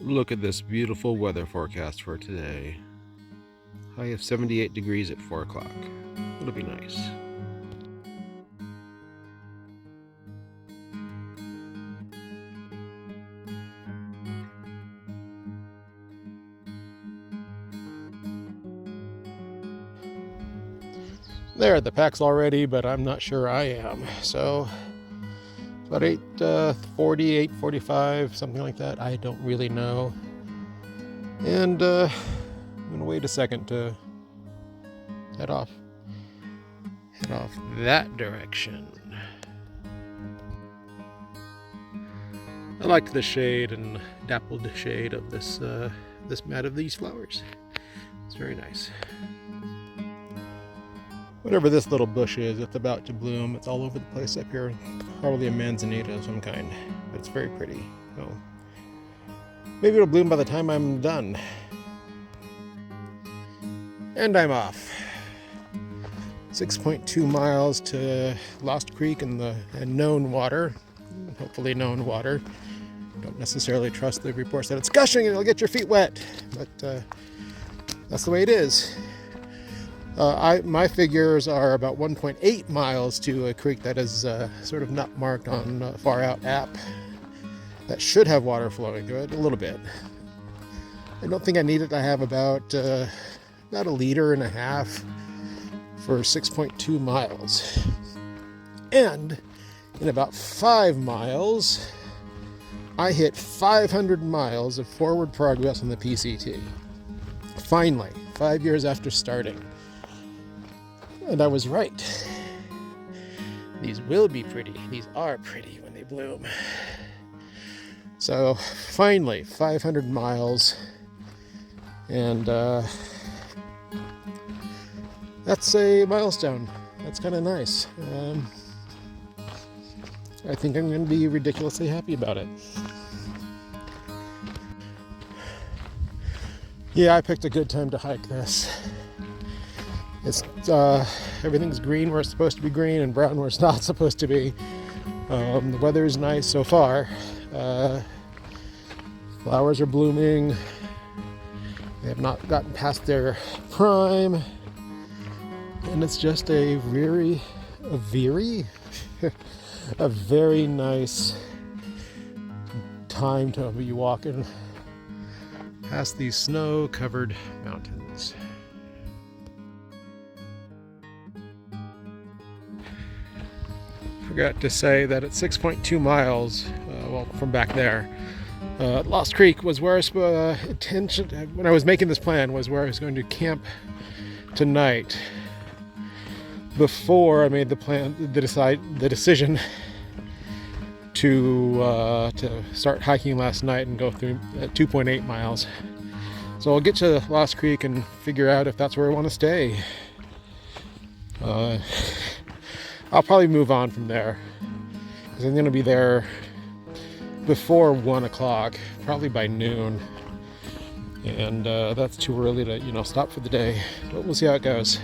Look at this beautiful weather forecast for today. High of 78 degrees at 4 o'clock. It'll be nice. There, the pack's all ready, but I'm not sure I am. So about 8:40, 8:45, something like that. I don't really know. And I'm gonna wait a second to head off that direction. I like the shade and dappled shade of this mat of these flowers. It's very nice. Whatever this little bush is, it's about to bloom. It's all over the place up here. Probably a manzanita of some kind, but it's very pretty. So maybe it'll bloom by the time I'm done. And I'm off. 6.2 miles to Lost Creek and known water. Hopefully known water. Don't necessarily trust the reports that it's gushing and it'll get your feet wet, but that's the way it is. My figures are about 1.8 miles to a creek that is sort of not marked on a far out app that should have water flowing to it a little bit. I don't think I need it. I have about a liter and a half for 6.2 miles. And in about 5 miles, I hit 500 miles of forward progress on the PCT. Finally, 5 years after starting. And I was right. These will be pretty. These are pretty when they bloom. So finally, 500 miles. And that's a milestone. That's kind of nice. I think I'm going to be ridiculously happy about it. Yeah, I picked a good time to hike this. It's everything's green where it's supposed to be green and brown where it's not supposed to be. The weather is nice so far. Flowers are blooming. They have not gotten past their prime. And it's just a very nice time to be walking past these snow-covered mountains. Forgot to say that at 6.2 miles, from back there, Lost Creek was where when I was making this plan, was where I was going to camp tonight. Before I made the decision to start hiking last night and go through 2.8 miles. So I'll get to Lost Creek and figure out if that's where I want to stay. I'll probably move on from there because I'm going to be there before 1 o'clock, probably by noon. And that's too early to, stop for the day. But we'll see how it goes.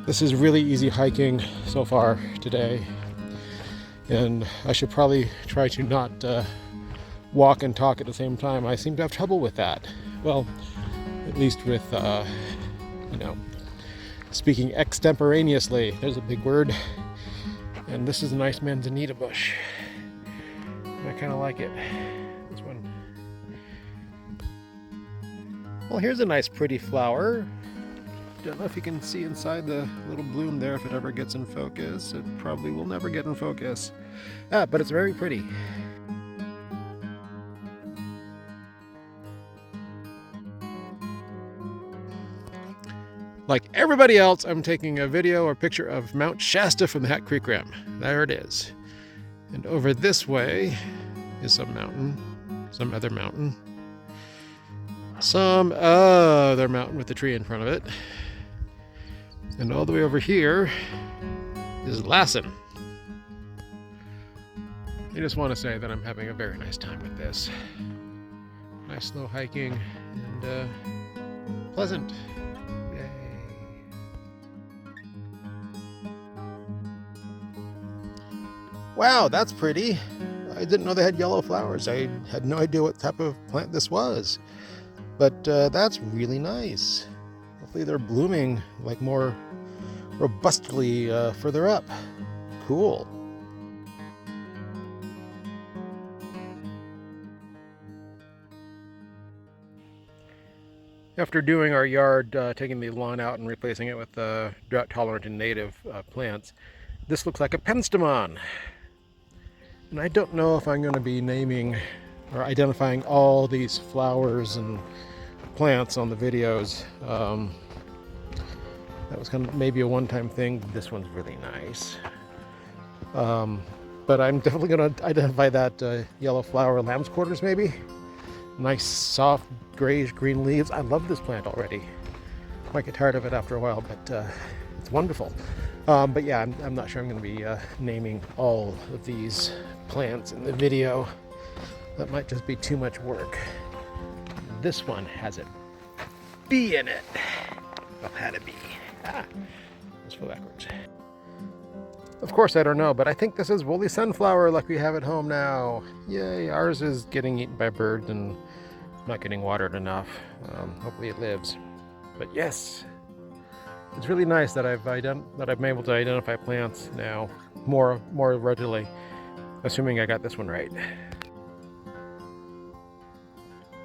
This is really easy hiking so far today. And I should probably try to not walk and talk at the same time. I seem to have trouble with that. Well, at least with, speaking extemporaneously. There's a big word. And this is a nice manzanita bush. I kind of like it. This one. Well, here's a nice pretty flower. Don't know if you can see inside the little bloom there if it ever gets in focus. It probably will never get in focus. But it's very pretty. Like everybody else, I'm taking a video or picture of Mount Shasta from the Hat Creek Rim. There it is. And over this way is some other mountain. Some other mountain with a tree in front of it. And all the way over here is Lassen. I just want to say that I'm having a very nice time with this. Nice slow hiking and pleasant. Yay. Wow, that's pretty. I I didn't know they had yellow flowers. I had no idea what type of plant this was. But that's really nice. Hopefully they're blooming like more robustly further up. Cool. After doing our yard, taking the lawn out and replacing it with drought-tolerant and native plants, this looks like a penstemon. And I don't know if I'm going to be naming or identifying all these flowers and plants on the videos. That was kind of maybe a one-time thing. This one's really nice. But I'm definitely going to identify that yellow flower, lamb's quarters maybe. Nice soft grayish green leaves. I love this plant already. Might get tired of it after a while, but it's wonderful. But yeah, I'm not sure I'm going to be naming all of these plants in the video. That might just be too much work. This one has a bee in it. Well, had a bee. Let's go backwards. Of course, I don't know, but I think this is woolly sunflower like we have at home now. Yay, ours is getting eaten by birds and not getting watered enough. Hopefully it lives. But yes, it's really nice that I've been able to identify plants now more readily, assuming I got this one right.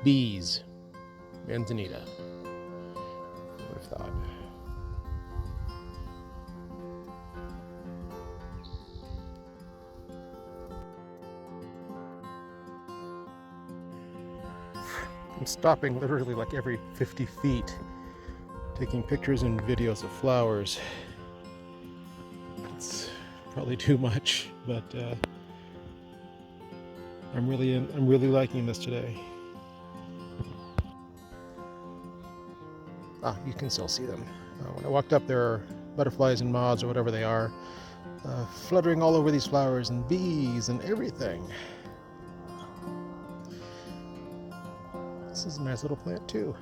Bees. Manzanita. Who would have thought? I'm stopping literally like every 50 feet, taking pictures and videos of flowers. It's probably too much, but I'm really liking this today. You can still see them. When I walked up, there are butterflies and moths or whatever they are, fluttering all over these flowers, and bees and everything. This is a nice little plant too.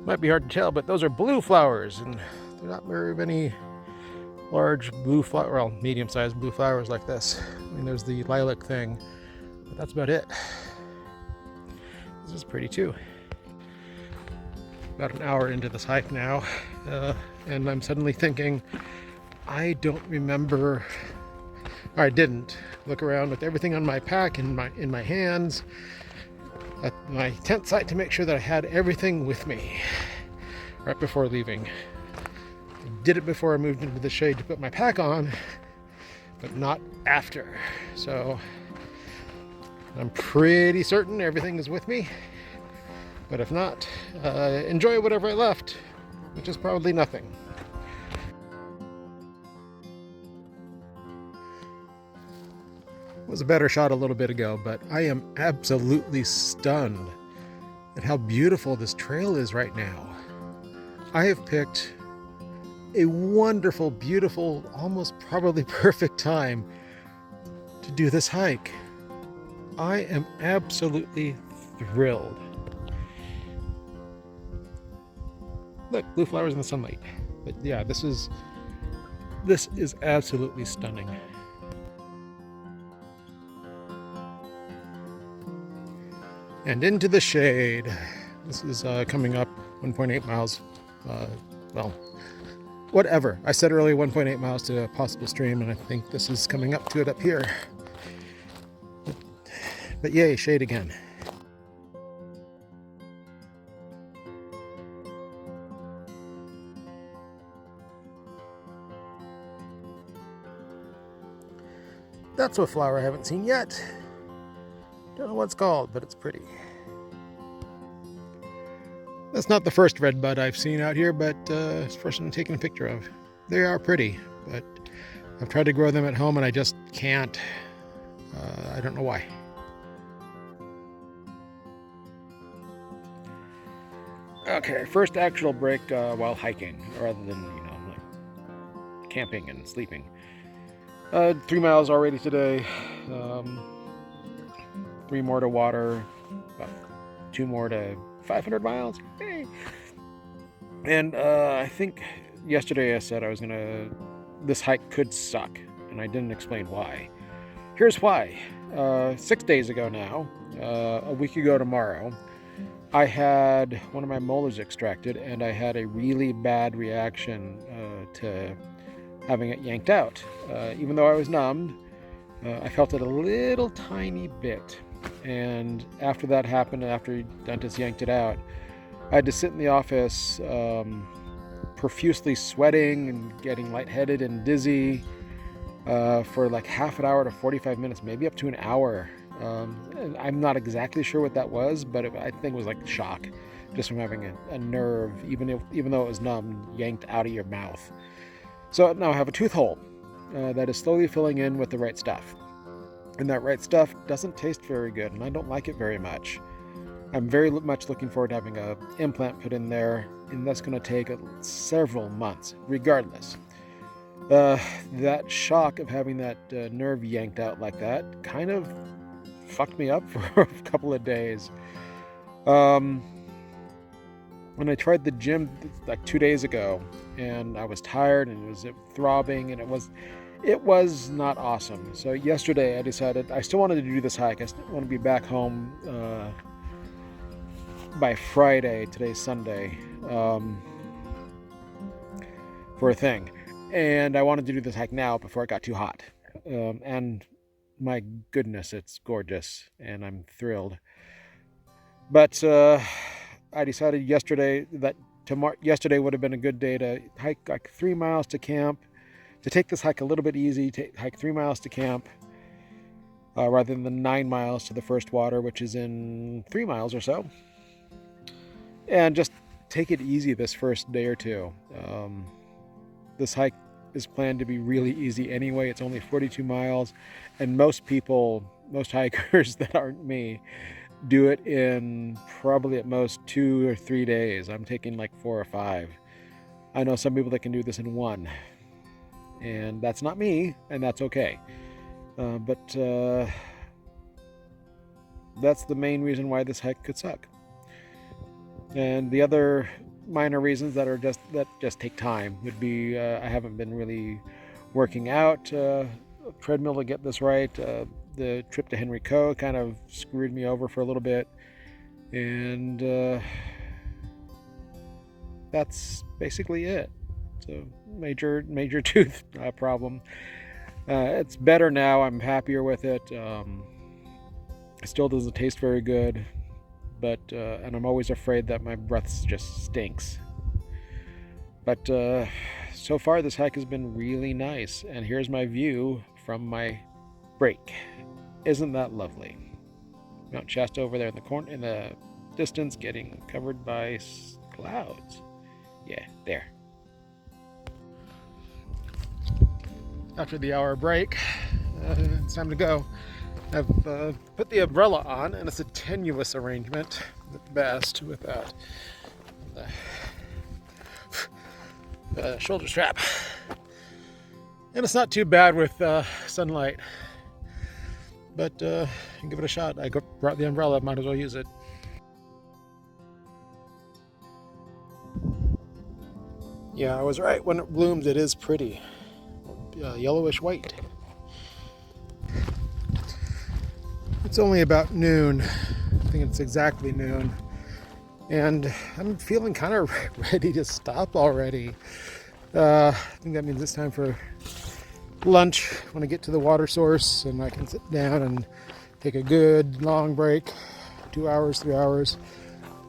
Might be hard to tell, but those are blue flowers, and there are not very many large blue flower, well, medium-sized blue flowers like this. I mean, there's the lilac thing, but that's about it. This is pretty too. About an hour into this hike now, and I'm suddenly thinking, I don't remember, or I didn't look around with everything on my pack in my hands at my tent site to make sure that I had everything with me right before leaving. I did it before I moved into the shade to put my pack on, but not after. So I'm pretty certain everything is with me. But if not, enjoy whatever I left, which is probably nothing. It was a better shot a little bit ago, but I am absolutely stunned at how beautiful this trail is right now. I have picked a wonderful, beautiful, almost probably perfect time to do this hike. I am absolutely thrilled. Look, blue flowers in the sunlight. But yeah, this is absolutely stunning. And into the shade. This is coming up 1.8 miles. Well, whatever. I said earlier 1.8 miles to a possible stream, and I think this is coming up to it up here. But yay, shade again. That's a flower I haven't seen yet. Don't know what it's called, but it's pretty. That's not the first red bud I've seen out here, but it's the first one I'm taking a picture of. They are pretty, but I've tried to grow them at home and I just can't. I don't know why. Okay, first actual break while hiking, rather than, like camping and sleeping. 3 miles already today. 3 more to water, about 2 more to 500 miles. Hey. And I think yesterday I said this hike could suck, and I didn't explain why. Here's why. 6 days ago now, a week ago tomorrow, I had one of my molars extracted, and I had a really bad reaction to having it yanked out. Even though I was numbed, I felt it a little tiny bit. And after that happened, after the dentist yanked it out, I had to sit in the office profusely sweating and getting lightheaded and dizzy for like half an hour to 45 minutes, maybe up to an hour. I'm not exactly sure what that was, but I think it was like shock, just from having a nerve, even though it was numb, yanked out of your mouth. So now I have a tooth hole that is slowly filling in with the right stuff. And that right stuff doesn't taste very good, and I don't like it very much. I'm very much looking forward to having an implant put in there, and that's going to take several months, regardless. That shock of having that nerve yanked out like that kind of fucked me up for a couple of days. When I tried the gym like 2 days ago, and I was tired and it was throbbing, and it was not awesome. So yesterday I decided I still wanted to do this hike. I still want to be back home by Friday. Today's Sunday, for a thing. And I wanted to do this hike now before it got too hot. And my goodness, it's gorgeous, and I'm thrilled. But I decided yesterday that yesterday would have been a good day to hike like 3 miles to camp, to take this hike a little bit easy, to hike 3 miles to camp, rather than 9 miles to the first water, which is in 3 miles or so. And just take it easy this first day or two. This hike is planned to be really easy anyway. It's only 42 miles, and most hikers that aren't me, do it in probably at most 2 or 3 days. I'm taking like 4 or 5. I know some people that can do this in 1, and that's not me, and that's okay. But that's the main reason why this hike could suck. And the other minor reasons that just take time would be I haven't been really working out, treadmill to get this right. The trip to Henry Coe kind of screwed me over for a little bit, and that's basically it. So major tooth problem. It's better now. I'm happier with it. It still doesn't taste very good, but and I'm always afraid that my breath just stinks. But so far this hike has been really nice, and here's my view from my break. Isn't that lovely? Mount Shasta over there in the distance, getting covered by clouds. Yeah, there. After the hour break, it's time to go. I've put the umbrella on, and it's a tenuous arrangement at best with that shoulder strap. And it's not too bad with sunlight, but give it a shot. I brought the umbrella, might as well use it. Yeah, I was right. When it blooms, it is pretty. Yellowish white. It's only about noon. I think it's exactly noon. And I'm feeling kind of ready to stop already. I think that means it's time for lunch when I get to the water source, and I can sit down and take a good long break, 2 hours, 3 hours.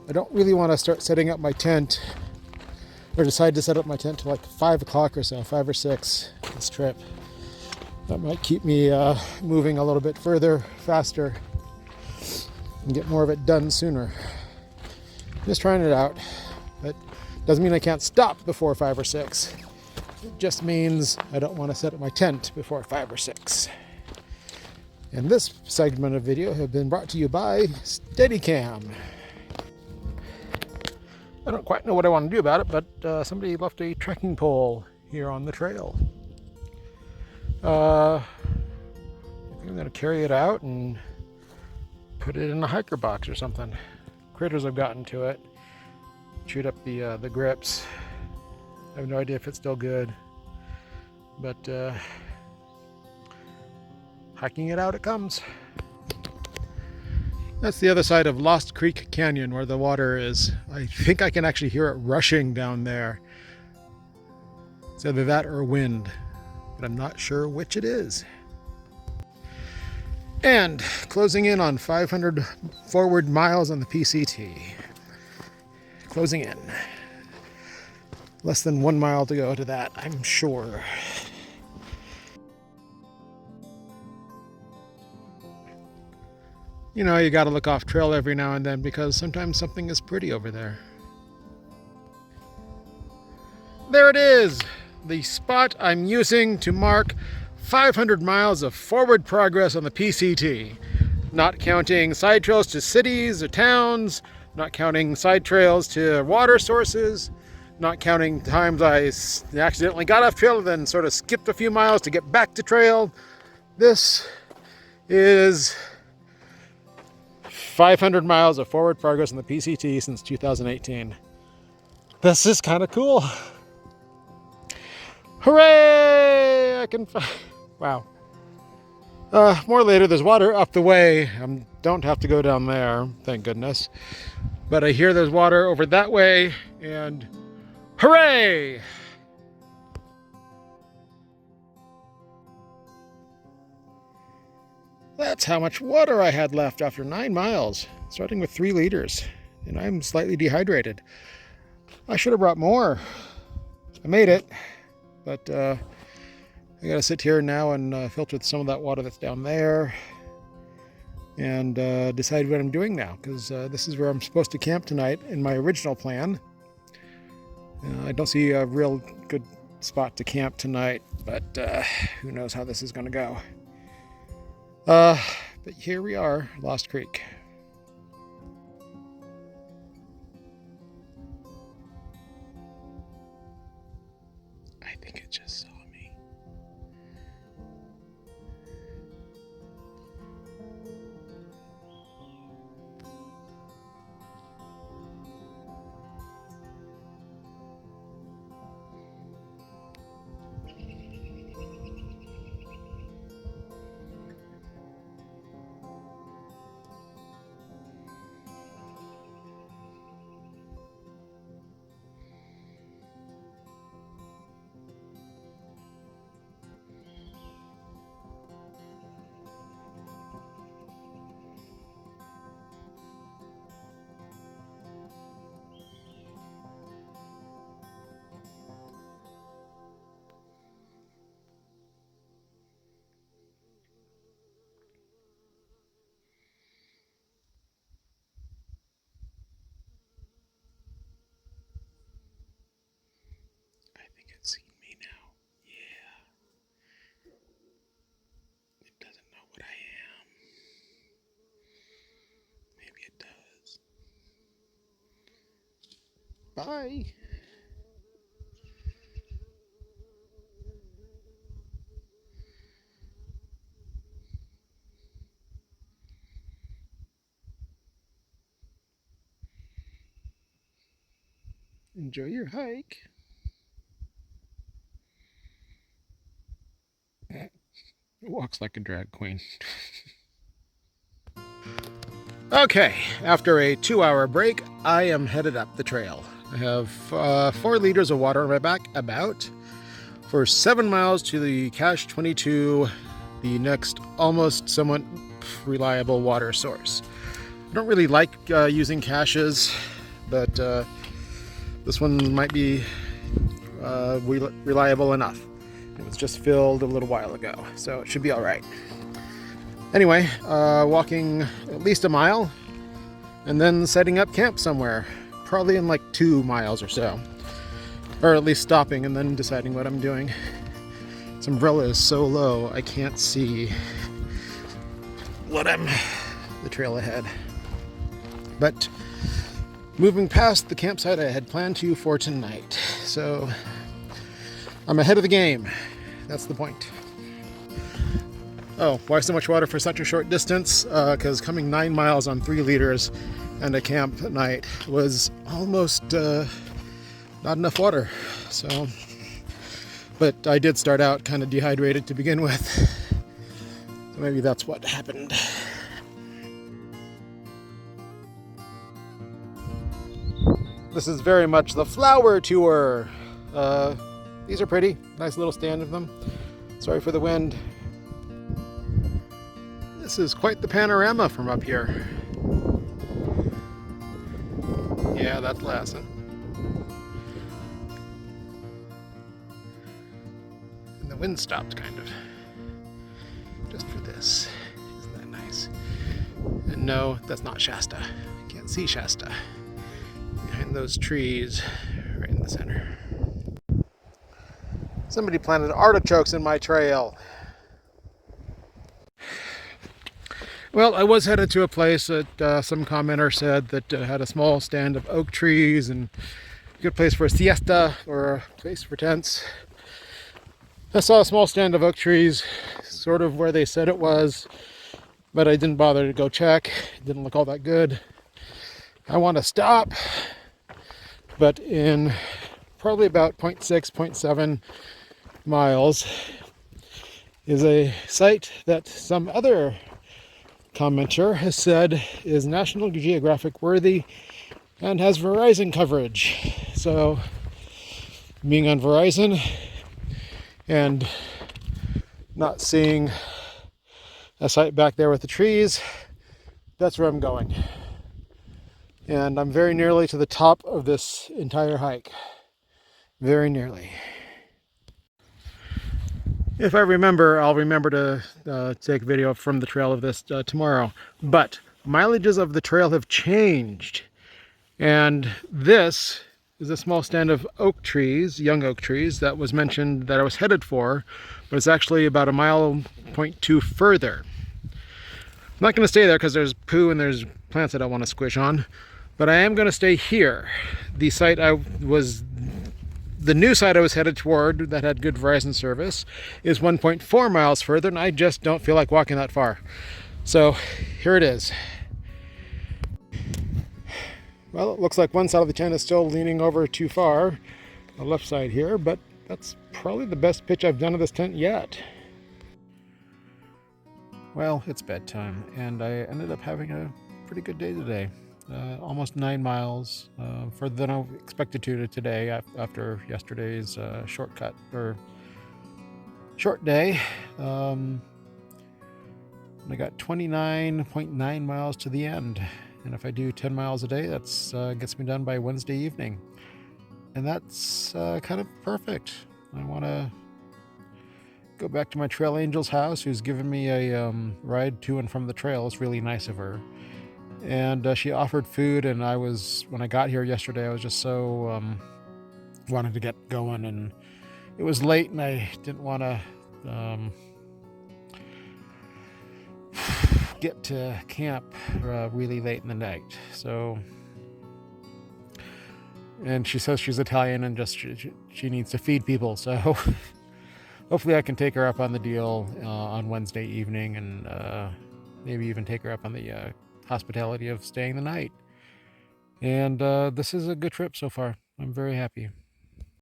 I don't really want to start setting up my tent, or decide to set up my tent till like 5 o'clock or so, 5 or 6 this trip. That might keep me moving a little bit further, faster, and get more of it done sooner. Just trying it out, but doesn't mean I can't stop before 5 or 6. It just means I don't want to set up my tent before 5 or 6. And this segment of video has been brought to you by Steadicam. I don't quite know what I want to do about it, but somebody left a trekking pole here on the trail. I think I'm going to carry it out and put it in a hiker box or something. Critters have gotten to it, chewed up the grips. I have no idea if it's still good, but hiking it out it comes. That's the other side of Lost Creek Canyon where the water is. I think I can actually hear it rushing down there. It's either that or wind, but I'm not sure which it is. And closing in on 500 forward miles on the PCT. Closing in. Less than 1 mile to go to that, I'm sure. You know, you gotta look off trail every now and then because sometimes something is pretty over there. There it is! The spot I'm using to mark 500 miles of forward progress on the PCT. Not counting side trails to cities or towns, not counting side trails to water sources, not counting times I accidentally got off trail and then sort of skipped a few miles to get back to trail. This is 500 miles of forward progress on the PCT since 2018. This is kind of cool. Hooray! I can wow. More later, there's water up the way. Don't have to go down there, thank goodness. But I hear there's water over that way, and hooray! That's how much water I had left after 9 miles, starting with 3 liters, and I'm slightly dehydrated. I should have brought more. I made it, but I gotta sit here now and filter some of that water that's down there and decide what I'm doing now, because this is where I'm supposed to camp tonight in my original plan. I don't see a real good spot to camp tonight, but who knows how this is going to go. But here we are, Lost Creek. I think it just saw me. I think it's seen me now. Yeah. It doesn't know what I am. Maybe it does. Bye. Enjoy your hike. It walks like a drag queen. Okay, after a 2-hour break, I am headed up the trail. I have 4 liters of water on my back, about, for 7 miles to the Cache 22, the next almost somewhat reliable water source. I don't really like using caches, but this one might be reliable enough. It was just filled a little while ago, so it should be all right. Anyway, walking at least a mile and then setting up camp somewhere, probably in like 2 miles or so, or at least stopping and then deciding what I'm doing. This umbrella is so low I can't see the trail ahead. But moving past the campsite I had planned to for tonight, so I'm ahead of the game. That's the point. Oh, why so much water for such a short distance? Because coming 9 miles on 3 liters and a camp at night was almost not enough water. So, but I did start out kind of dehydrated to begin with. So maybe that's what happened. This is very much the flower tour. These are pretty, nice little stand of them. Sorry for the wind. This is quite the panorama from up here. Yeah, that's Lassen. And the wind stopped kind of. Just for this. Isn't that nice? And no, that's not Shasta. You can't see Shasta. Behind those trees, right in the center. Somebody planted artichokes in my trail. Well, I was headed to a place that some commenter said that had a small stand of oak trees and a good place for a siesta or a place for tents. I saw a small stand of oak trees, sort of where they said it was, but I didn't bother to go check. It didn't look all that good. I want to stop, but in probably about 0.6, 0.7 miles is a site that some other commenter has said is National Geographic worthy and has Verizon coverage. So being on Verizon and not seeing a site back there with the trees, that's where I'm going. And I'm very nearly to the top of this entire hike. Very nearly. If I remember, I'll remember to take a video from the trail of this tomorrow. But mileages of the trail have changed. And this is a small stand of oak trees, young oak trees, that was mentioned that I was headed for, but it's actually about 1.2 further. I'm not going to stay there because there's poo and there's plants that I want to squish on, but I am going to stay here. The new site I was headed toward that had good Verizon service is 1.4 miles further, and I just don't feel like walking that far. So here it is. Well, it looks like one side of the tent is still leaning over too far, the left side here, but that's probably the best pitch I've done of this tent yet. Well, it's bedtime, and I ended up having a pretty good day today. Almost 9 miles, further than I expected to today after yesterday's short day. I got 29.9 miles to the end. And if I do 10 miles a day, that's gets me done by Wednesday evening. And that's kind of perfect. I want to go back to my trail angel's house, who's given me a ride to and from the trail. It's really nice of her. And she offered food, and when I got here yesterday, I was just so wanted to get going, and it was late, and I didn't want to get to camp really late in the night. So, and she says she's Italian and just she needs to feed people. So hopefully I can take her up on the deal on Wednesday evening, and maybe even take her up on the hospitality of staying the night. And this is a good trip so far. I'm very happy.